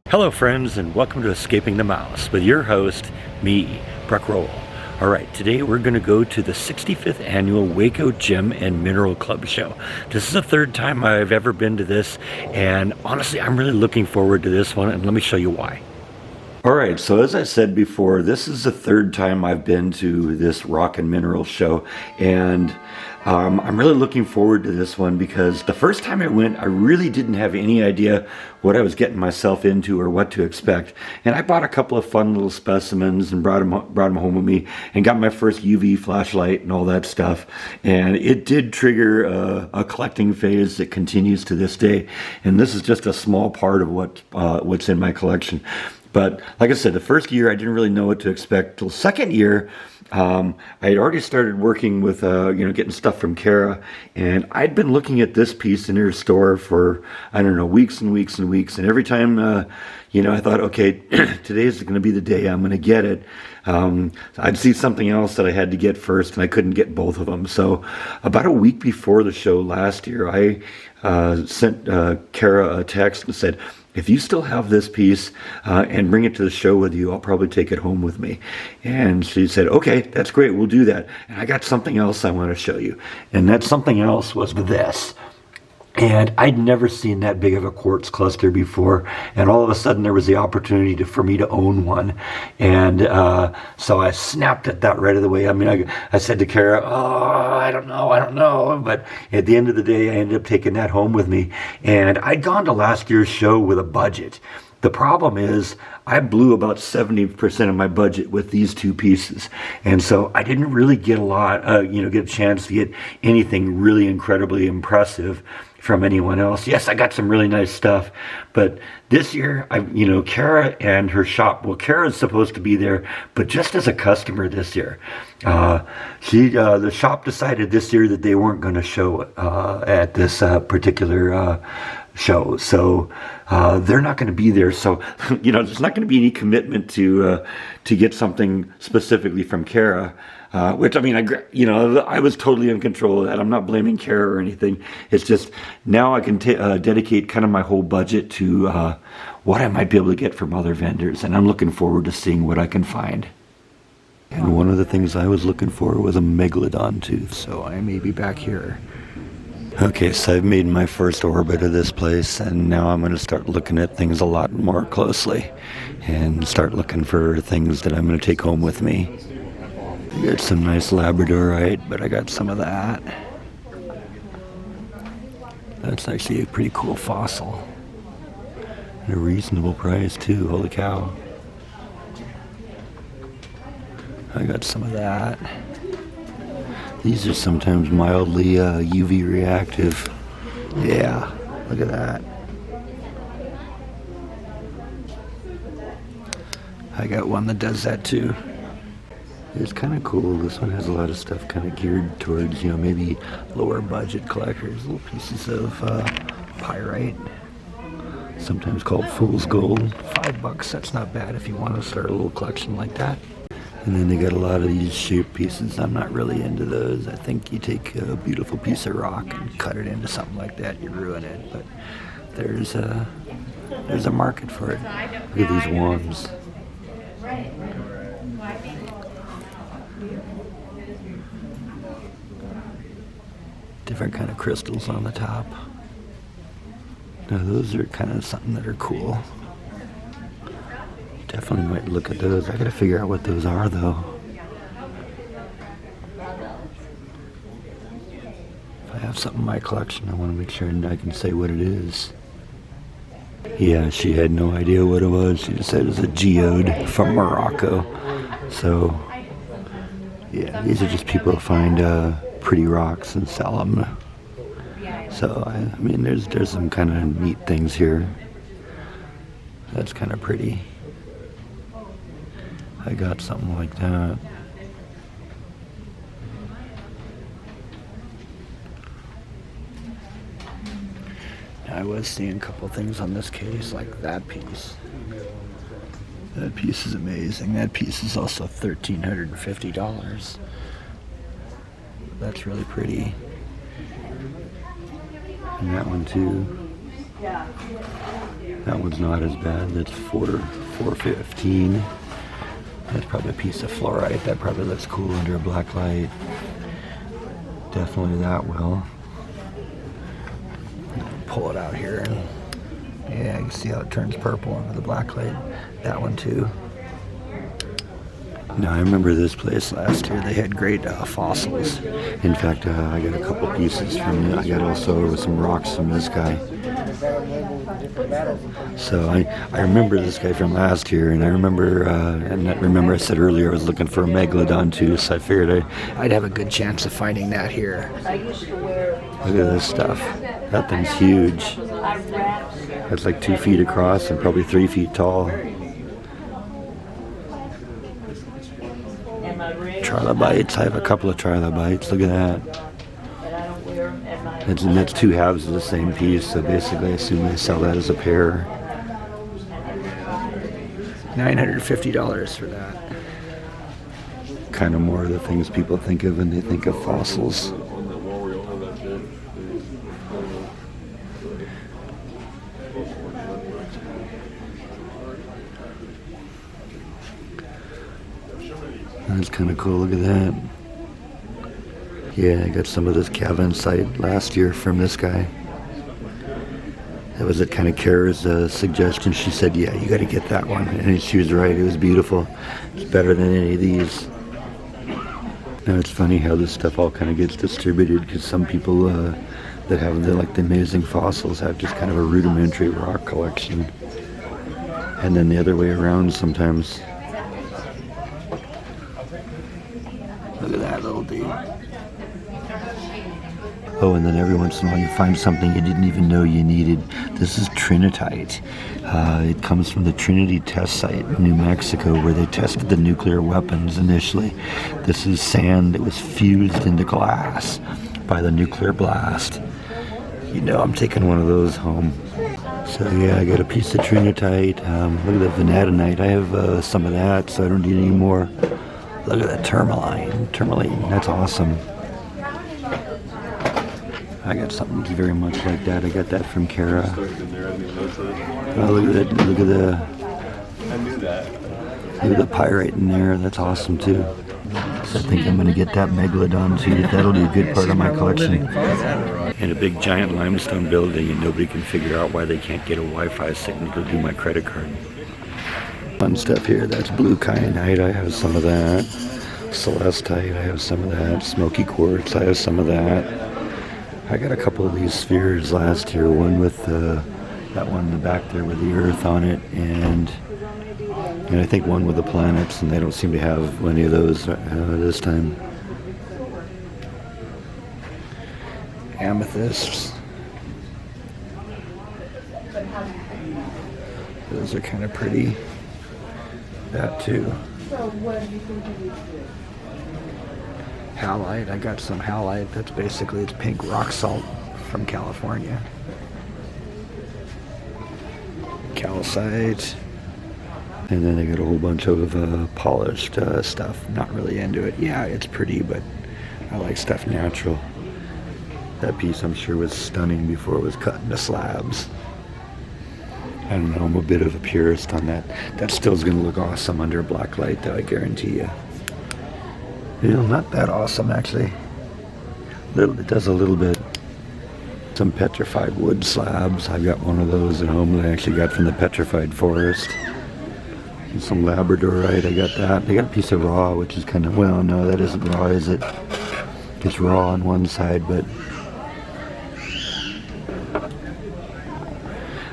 Hello friends, and welcome to Escaping the Mouse with your host, me, Breck Rowell. Alright, today we're going to go to the 65th annual Waco Gem and Mineral Club show. This is the third time I've ever been to this, and honestly I'm really looking forward to this one, and let me show you why. Alright, so as I said before, this is the third time I've been to this rock and mineral show, and I'm really looking forward to this one because the first time I went, I really didn't have any idea what I was getting myself into or what to expect. And I bought a couple of fun little specimens and brought them home with me and got my first UV flashlight and all that stuff. And it did trigger a collecting phase that continues to this day. And this is just a small part of what's in my collection. But like I said, the first year I didn't really know what to expect. Till second year, I had already started working with, getting stuff from Kara, and I'd been looking at this piece in her store for, I don't know, weeks and weeks and weeks. And every time, I thought, okay, today's going to be the day I'm going to get it. I'd see something else that I had to get first, and I couldn't get both of them. So about a week before the show last year, I sent Kara a text and said, if you still have this piece and bring it to the show with you, I'll probably take it home with me. And she said, okay, that's great, we'll do that. And I got something else I want to show you. And that something else was this. And I'd never seen that big of a quartz cluster before, and all of a sudden there was the opportunity for me to own one. And so I snapped at that right away. I mean, I said to Kara, I don't know. But at the end of the day, I ended up taking that home with me. And I'd gone to last year's show with a budget. The problem is I blew about 70% of my budget with these two pieces. And so I didn't really get get a chance to get anything really incredibly impressive from anyone else. Yes, I got some really nice stuff, but this year, Kara and her shop, well, Kara's supposed to be there, but just as a customer this year. The shop decided this year that they weren't going to show at this particular show, so they're not going to be there. So there's not going to be any commitment to get something specifically from Kara. Which, I mean, I was totally in control of that. I'm not blaming Kara or anything. It's just now I can dedicate kind of my whole budget to what I might be able to get from other vendors, and I'm looking forward to seeing what I can find. And one of the things I was looking for was a megalodon tooth, so I may be back here. Okay, so I've made my first orbit of this place, and now I'm going to start looking at things a lot more closely and start looking for things that I'm going to take home with me. I got some nice labradorite, but I got some of that. That's actually a pretty cool fossil. At a reasonable price too, holy cow. I got some of that. These are sometimes mildly UV reactive. Yeah, look at that. I got one that does that too. It's kind of cool. This one has a lot of stuff kind of geared towards, maybe lower budget collectors. Little pieces of pyrite, sometimes called fool's gold. $5, that's not bad if you want to start a little collection like that. And then they got a lot of these shaped pieces. I'm not really into those. I think you take a beautiful piece of rock and cut it into something like that, you ruin it. But there's a market for it. Look at these wands. Different kind of crystals on the top. Now those are kind of something that are cool. Definitely might look at those. I gotta figure out what those are though. If I have something in my collection, I want to make sure I can say what it is. Yeah, she had no idea what it was. She just said it was a geode from Morocco. So yeah, these are just people who find pretty rocks and sell them. So I mean, there's some kind of neat things here. That's kind of pretty. I got something like that. I was seeing a couple things on this case, like that piece. That piece is amazing. That piece is also $1,350. That's really pretty. And that one too. That one's not as bad. That's 415. That's probably a piece of fluorite. That probably looks cool under a black light. Definitely that will. Pull it out here and yeah, you can see how it turns purple under the black light. That one too. Now I remember this place last year. They had great fossils. In fact, I got a couple pieces from it. I got also some rocks from this guy. So I remember this guy from last year, and I remember I said earlier I was looking for a megalodon too, so I figured I'd have a good chance of finding that here. Look at this stuff. That thing's huge. That's like 2 feet across and probably 3 feet tall. Trilobites. I have a couple of trilobites. Look at that. And that's 2 halves of the same piece, so basically I assume they sell that as a pair. $950 for that. Kind of more of the things people think of when they think of fossils. That's kind of cool. Look at that. Yeah, I got some of this cavinsite last year from this guy. That was it, kind of Kara's suggestion. She said, yeah, you got to get that one. And she was right. It was beautiful. It's better than any of these. Now, it's funny how this stuff all kind of gets distributed, because some people that have the amazing fossils have just kind of a rudimentary rock collection. And then the other way around sometimes. Look at that little dude. Oh, and then every once in a while you find something you didn't even know you needed. This is trinitite. It comes from the Trinity test site in New Mexico, where they tested the nuclear weapons initially. This is sand that was fused into glass by the nuclear blast. You know, I'm taking one of those home. So yeah, I got a piece of trinitite. Look at the vanadinite. I have some of that, so I don't need any more. Look at that tourmaline. Tourmaline, that's awesome. I got something very much like that. I got that from Kara. Oh, look at that! Look at the pyrite in there. That's awesome too. So I think I'm going to get that megalodon too. That'll be a good part of my collection. In a big giant limestone building, and nobody can figure out why they can't get a Wi-Fi signal to do my credit card. Fun stuff here. That's blue kyanite. I have some of that. Celestite. I have some of that. Smoky quartz. I have some of that. I got a couple of these spheres last year, one with that one in the back there with the Earth on it, and I think one with the planets, and they don't seem to have any of those this time. Amethysts. Those are kind of pretty. That too. Halite, I got some halite. That's basically, it's pink rock salt from California. Calcite. And then they got a whole bunch of polished stuff. Not really into it. Yeah, it's pretty, but I like stuff natural. That piece, I'm sure, was stunning before it was cut into slabs. I don't know, I'm a bit of a purist on that. That still is going to look awesome under a black light, though, I guarantee you. You know, not that awesome, actually. It does a little bit. Some petrified wood slabs. I've got one of those at home that I actually got from the petrified forest. And some labradorite, I got that. They got a piece of raw, which is kind of, well, no, that isn't raw, is it? It's raw on one side, but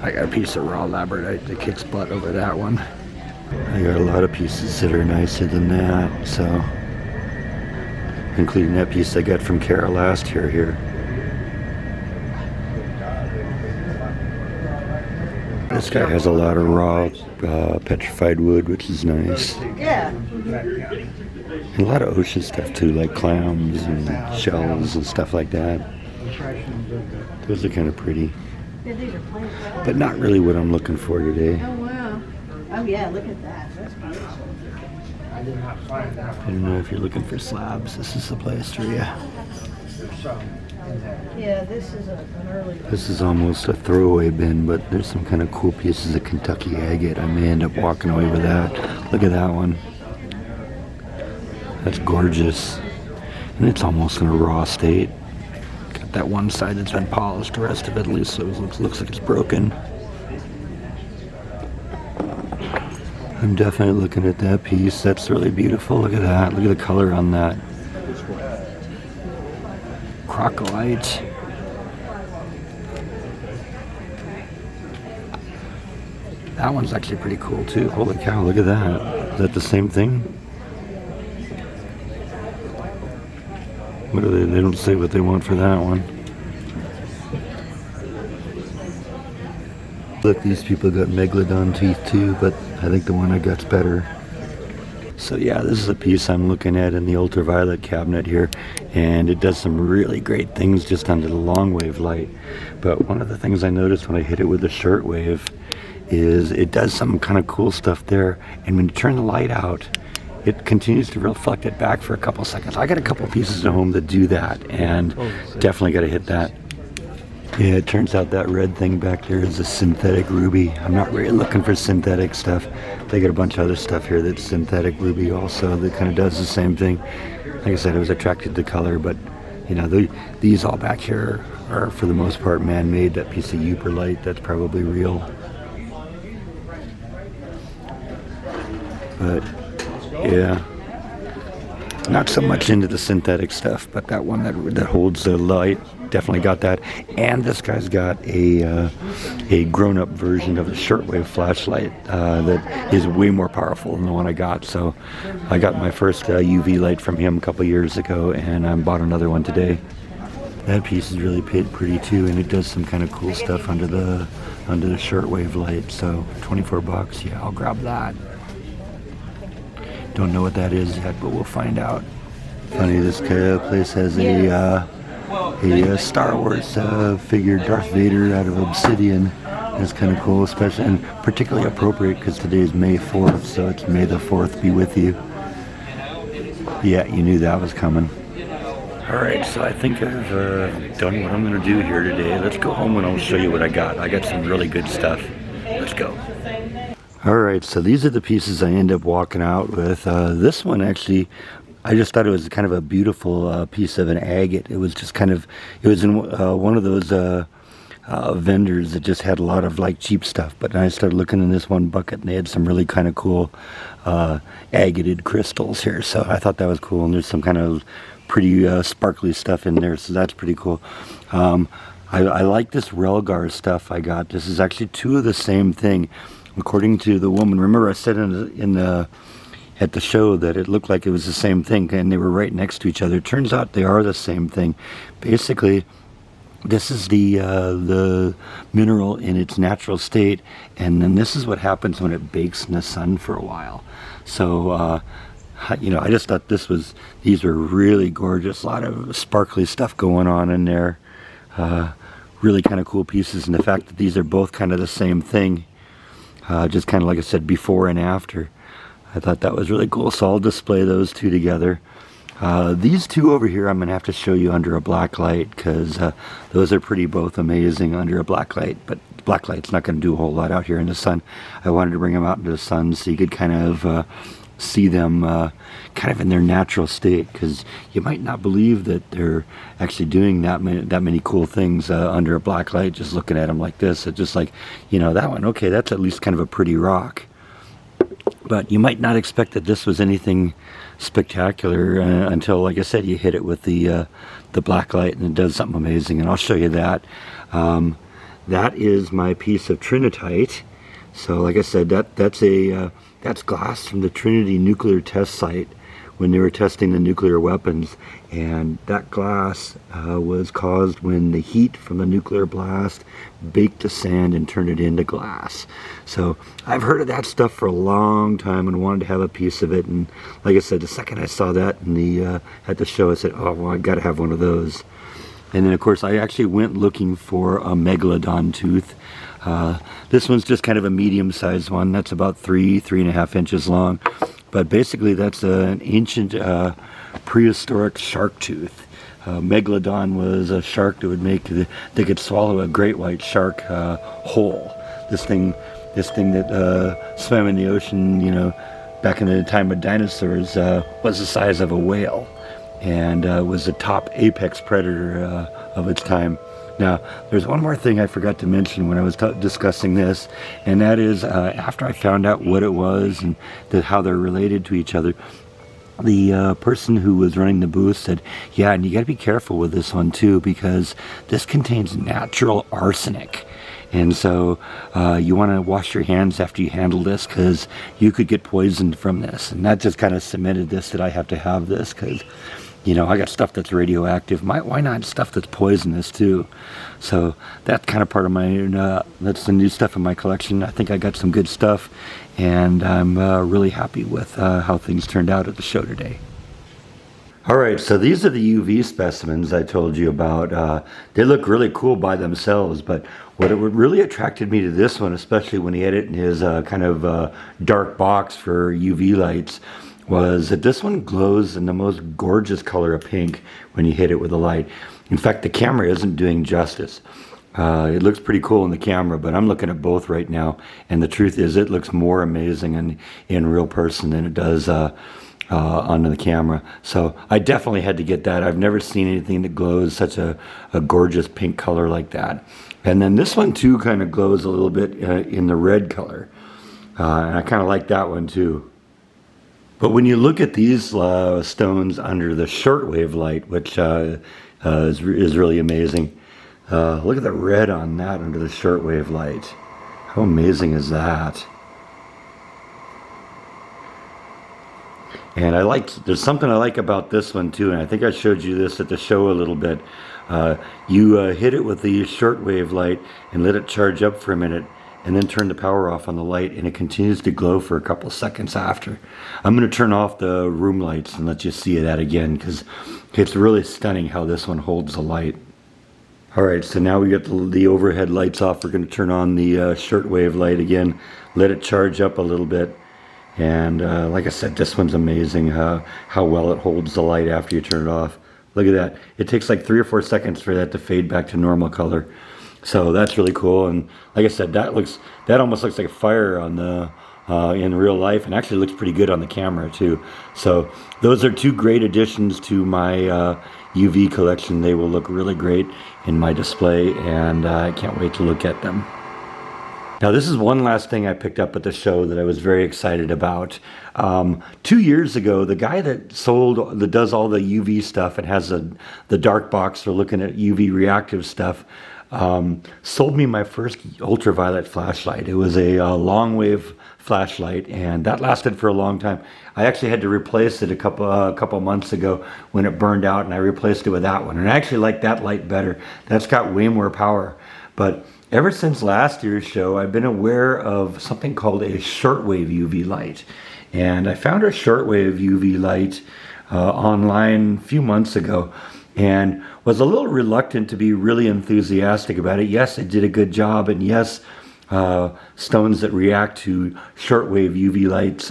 I got a piece of raw labradorite that kicks butt over that one. I got a lot of pieces that are nicer than that, so, including that piece I got from Kara last year here. This guy has a lot of raw petrified wood, which is nice. Yeah. And a lot of ocean stuff too, like clams and shells and stuff like that. Those are kind of pretty. But not really what I'm looking for today. Oh wow. Oh yeah, look at that. That's beautiful. I don't know if you're looking for slabs. This is the place for you. Yeah, this is an early. This is almost a throwaway bin, but there's some kind of cool pieces of Kentucky agate. I may end up walking away with that. Look at that one. That's gorgeous. And it's almost in a raw state. Got that one side that's been polished, the rest of it at least looks like it's broken. I'm definitely looking at that piece. That's really beautiful. Look at that. Look at the color on that. Crocolite. That one's actually pretty cool too. Holy cow, look at that. Is that the same thing? What are they don't say what they want for that one. Look, these people got megalodon teeth too, but I think the one I got's better. So yeah, this is a piece I'm looking at in the ultraviolet cabinet here, and it does some really great things just under the long wave light. But one of the things I noticed when I hit it with the short wave is it does some kind of cool stuff there, and when you turn the light out, it continues to reflect it back for a couple seconds. I got a couple pieces at home that do that, and definitely got to hit that. Yeah, it turns out that red thing back there is a synthetic ruby. I'm not really looking for synthetic stuff. They got a bunch of other stuff here that's synthetic ruby also that kind of does the same thing. Like I said, I was attracted to color, but you know, these all back here are for the most part man-made. That piece of Uperlite, that's probably real. But yeah, not so much into the synthetic stuff, but that one that holds the light, definitely got that. And this guy's got a grown-up version of the shortwave flashlight that is way more powerful than the one I got. So I got my first UV light from him a couple years ago, and I bought another one today. That piece is really pretty too, and it does some kind of cool stuff under the shortwave light. So 24 bucks, yeah, I'll grab that. Don't know what that is yet, but we'll find out. Funny, this place has a Star Wars figure, Darth Vader, out of obsidian. That's kind of cool, especially and particularly appropriate because today is May 4th, so it's May the 4th be with you. Yeah, you knew that was coming. Alright, so I think I've done what I'm going to do here today. Let's go home and I'll show you what I got. I got some really good stuff. Let's go. Alright, so these are the pieces I end up walking out with. This one actually, I just thought it was kind of a beautiful piece of an agate. It was just kind of, it was in one of those vendors that just had a lot of like cheap stuff. But then I started looking in this one bucket and they had some really kind of cool agated crystals here. So I thought that was cool, and there's some kind of pretty sparkly stuff in there, so that's pretty cool. I like this Relgar stuff I got. This is actually two of the same thing. According to the woman, remember I said at the show that it looked like it was the same thing and they were right next to each other. It turns out they are the same thing. Basically, this is the mineral in its natural state, and then this is what happens when it bakes in the sun for a while. So you know, I just thought these are really gorgeous. A lot of sparkly stuff going on in there. Really kind of cool pieces, and the fact that these are both kind of the same thing. Just kind of like I said, before and after. I thought that was really cool, so I'll display those two together. These two over here I'm going to have to show you under a black light, because those are pretty both amazing under a black light, but black light's not going to do a whole lot out here in the sun. I wanted to bring them out into the sun so you could kind of see them kind of in their natural state, because you might not believe that they're actually doing that many cool things under a black light just looking at them like this. It's just like, you know, that one, okay, that's at least kind of a pretty rock, but you might not expect that this was anything spectacular until, like I said, you hit it with the black light and it does something amazing, and I'll show you that. That is my piece of trinitite. So like I said, that's glass from the Trinity nuclear test site when they were testing the nuclear weapons, and that glass was caused when the heat from the nuclear blast baked the sand and turned it into glass. So I've heard of that stuff for a long time and wanted to have a piece of it, and like I said, the second I saw that in at the show, I said, oh well, I gotta have one of those. And then of course I actually went looking for a megalodon tooth. This one's just kind of a medium-sized one. That's about 3.5 inches long. But basically that's an ancient prehistoric shark tooth. Megalodon was a shark that would they could swallow a great white shark whole. This thing that swam in the ocean, back in the time of dinosaurs, was the size of a whale, and was the top apex predator of its time. Now, there's one more thing I forgot to mention when I was discussing this, and that is after I found out what it was and how they're related to each other, the person who was running the booth said, yeah, and you got to be careful with this one too, because this contains natural arsenic. And so you want to wash your hands after you handle this, because you could get poisoned from this. And that just kind of cemented this, that I have to have this, because I got stuff that's radioactive. Why not stuff that's poisonous too? So that's kind of part of my, that's the new stuff in my collection. I think I got some good stuff, and I'm really happy with how things turned out at the show today. All right, so these are the UV specimens I told you about. They look really cool by themselves, but what really attracted me to this one, especially when he had it in his kind of dark box for UV lights, was that this one glows in the most gorgeous color of pink when you hit it with a light. In fact, the camera isn't doing justice. It looks pretty cool in the camera, but I'm looking at both right now, and the truth is it looks more amazing in real person than it does on the camera. So I definitely had to get that. I've never seen anything that glows such a gorgeous pink color like that. And then this one too kind of glows a little bit in the red color. And I kind of like that one too. But when you look at these stones under the shortwave light, which is really amazing, look at the red on that under the shortwave light. How amazing is that? And there's something I like about this one too, and I think I showed you this at the show a little bit. You hit it with the shortwave light and let it charge up for a minute, and then turn the power off on the light, and it continues to glow for a couple seconds after. I'm going to turn off the room lights and let you see that again, because it's really stunning how this one holds the light. Alright, so now we got the overhead lights off. We're going to turn on the shortwave light again, let it charge up a little bit. And like I said, this one's amazing how well it holds the light after you turn it off. Look at that. It takes like 3 or 4 seconds for that to fade back to normal color. So that's really cool. And like I said, that almost looks like a fire on the in real life, and actually looks pretty good on the camera too. So those are two great additions to my UV collection. They will look really great in my display, and I can't wait to look at them. Now this is one last thing I picked up at the show that I was very excited about. 2 years ago, the guy that does all the UV stuff and has the dark box for looking at UV reactive stuff, sold me my first ultraviolet flashlight. It was a long wave flashlight, and that lasted for a long time. I actually had to replace it a couple months ago when it burned out, and I replaced it with that one. And I actually like that light better. That's got way more power. But ever since last year's show, I've been aware of something called a shortwave UV light. And I found a shortwave UV light online a few months ago, and was a little reluctant to be really enthusiastic about it. Yes, it did a good job, and yes, stones that react to shortwave UV lights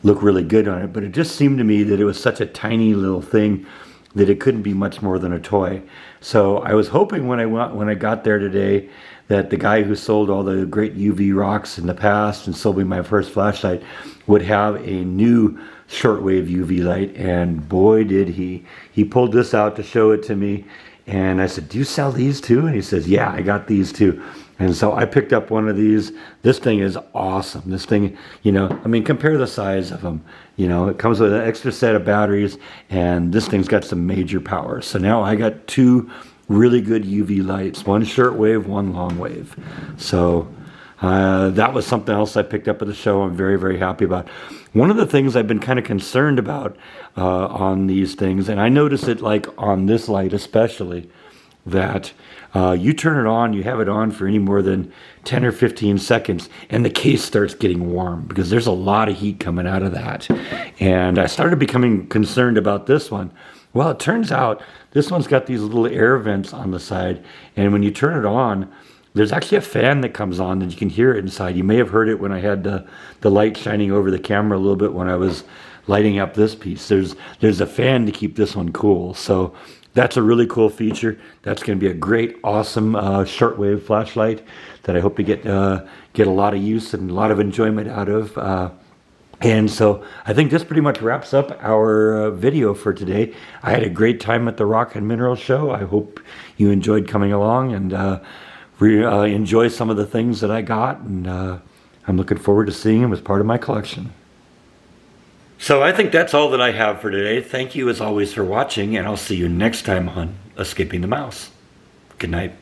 look really good on it, but it just seemed to me that it was such a tiny little thing that it couldn't be much more than a toy. So I was hoping when I got there today that the guy who sold all the great UV rocks in the past and sold me my first flashlight would have a new shortwave UV light, and boy did he. He pulled this out to show it to me, and I said, do you sell these too? And he says, yeah, I got these too. And so I picked up one of these. This thing is awesome. This thing, compare the size of them. It comes with an extra set of batteries, and this thing's got some major power. So now I got two really good UV lights, one shortwave, one long wave. So that was something else I picked up at the show. I'm very, very happy about. One of the things I've been kind of concerned about on these things, and I notice it like on this light especially, that you turn it on, you have it on for any more than 10 or 15 seconds, and the case starts getting warm because there's a lot of heat coming out of that. And I started becoming concerned about this one. Well, it turns out this one's got these little air vents on the side, and when you turn it on, there's actually a fan that comes on and you can hear it inside. You may have heard it when I had the light shining over the camera a little bit when I was lighting up this piece. There's a fan to keep this one cool. So That's a really cool feature. That's going to be a great, awesome shortwave flashlight that I hope to get a lot of use and a lot of enjoyment out of. And so I think this pretty much wraps up our video for today. I had a great time at the Rock and Mineral Show. I hope you enjoyed coming along and enjoy some of the things that I got. And I'm looking forward to seeing them as part of my collection. So I think that's all that I have for today. Thank you as always for watching, and I'll see you next time on Escaping the Mouse. Good night.